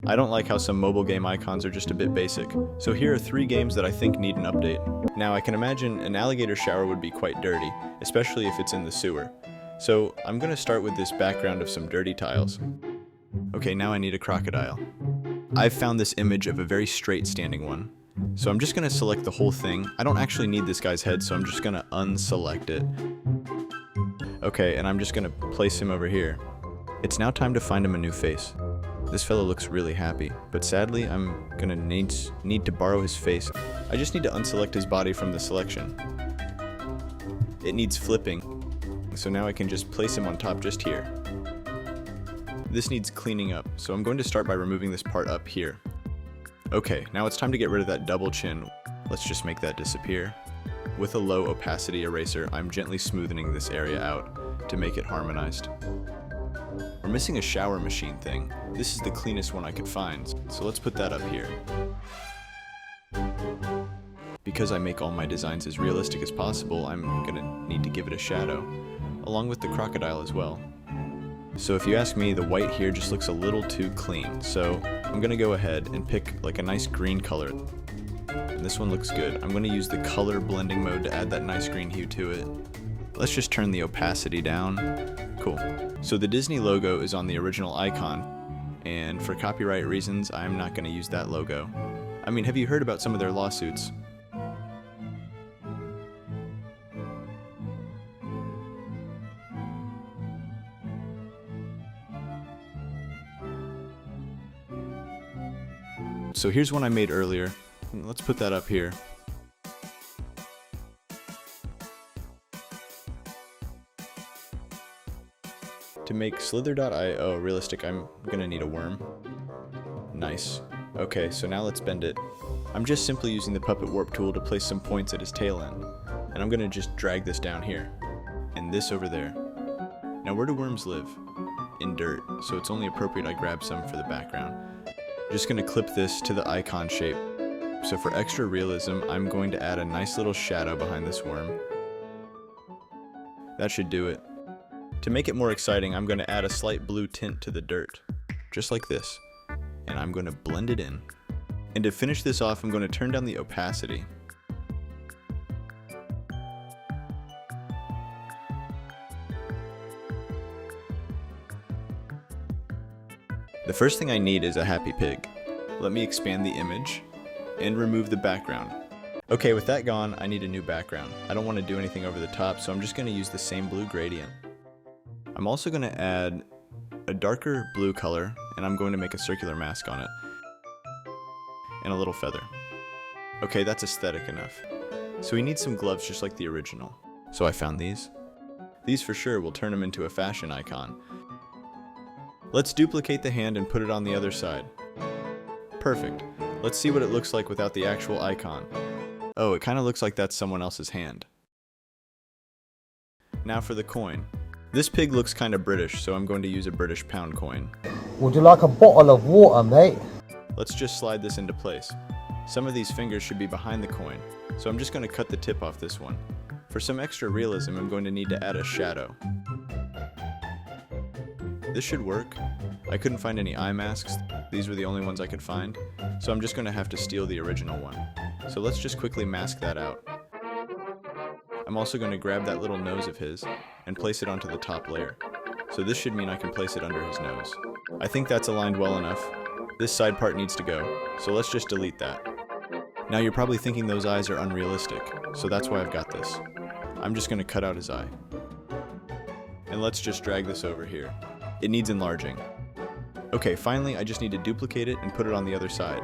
I don't like how some mobile game icons are just a bit basic, so here are 3 games that I think need an update. Now I can imagine an alligator shower would be quite dirty, especially if it's in the sewer. So I'm going to start with this background of some dirty tiles. Okay, now I need a crocodile. I've found this image of a very straight standing one. So I'm just going to select the whole thing. I don't actually need this guy's head, so I'm just going to unselect it. Okay, and I'm just going to place him over here. It's now time to find him a new face. This fellow looks really happy, but sadly I'm gonna need to borrow his face. I just need to unselect his body from the selection. It needs flipping, so now I can just place him on top just here. This needs cleaning up, so I'm going to start by removing this part up here. Okay, now it's time to get rid of that double chin. Let's just make that disappear. With a low opacity eraser, I'm gently smoothing this area out to make it harmonized. We're missing a shower machine thing. This is the cleanest one I could find, so let's put that up here. Because I make all my designs as realistic as possible, I'm gonna need to give it a shadow, along with the crocodile as well. So if you ask me, the white here just looks a little too clean, so I'm gonna go ahead and pick like a nice green color. And this one looks good. I'm gonna use the color blending mode to add that nice green hue to it. Let's just turn the opacity down. Cool. So the Disney logo is on the original icon, and for copyright reasons, I'm not going to use that logo. I mean, have you heard about some of their lawsuits? So here's one I made earlier. Let's put that up here. To make slither.io realistic, I'm gonna need a worm. Nice. Okay, so now let's bend it. I'm just simply using the puppet warp tool to place some points at his tail end. And I'm gonna just drag this down here. And this over there. Now where do worms live? In dirt, so it's only appropriate I grab some for the background. Just gonna clip this to the icon shape. So for extra realism, I'm going to add a nice little shadow behind this worm. That should do it. To make it more exciting, I'm going to add a slight blue tint to the dirt, just like this, and I'm going to blend it in. And to finish this off, I'm going to turn down the opacity. The first thing I need is a happy pig. Let me expand the image and remove the background. Okay, with that gone, I need a new background. I don't want to do anything over the top, so I'm just going to use the same blue gradient. I'm also going to add a darker blue color, and I'm going to make a circular mask on it. And a little feather. Okay, that's aesthetic enough. So we need some gloves just like the original. So I found these. These for sure will turn him into a fashion icon. Let's duplicate the hand and put it on the other side. Perfect. Let's see what it looks like without the actual icon. Oh, it kind of looks like that's someone else's hand. Now for the coin. This pig looks kind of British, so I'm going to use a British pound coin. Would you like a bottle of water, mate? Let's just slide this into place. Some of these fingers should be behind the coin, so I'm just going to cut the tip off this one. For some extra realism, I'm going to need to add a shadow. This should work. I couldn't find any eye masks. These were the only ones I could find, so I'm just going to have to steal the original one. So let's just quickly mask that out. I'm also going to grab that little nose of his and place it onto the top layer. So this should mean I can place it under his nose. I think that's aligned well enough. This side part needs to go, so let's just delete that. Now you're probably thinking those eyes are unrealistic, so that's why I've got this. I'm just going to cut out his eye. And let's just drag this over here. It needs enlarging. Okay, finally I just need to duplicate it and put it on the other side.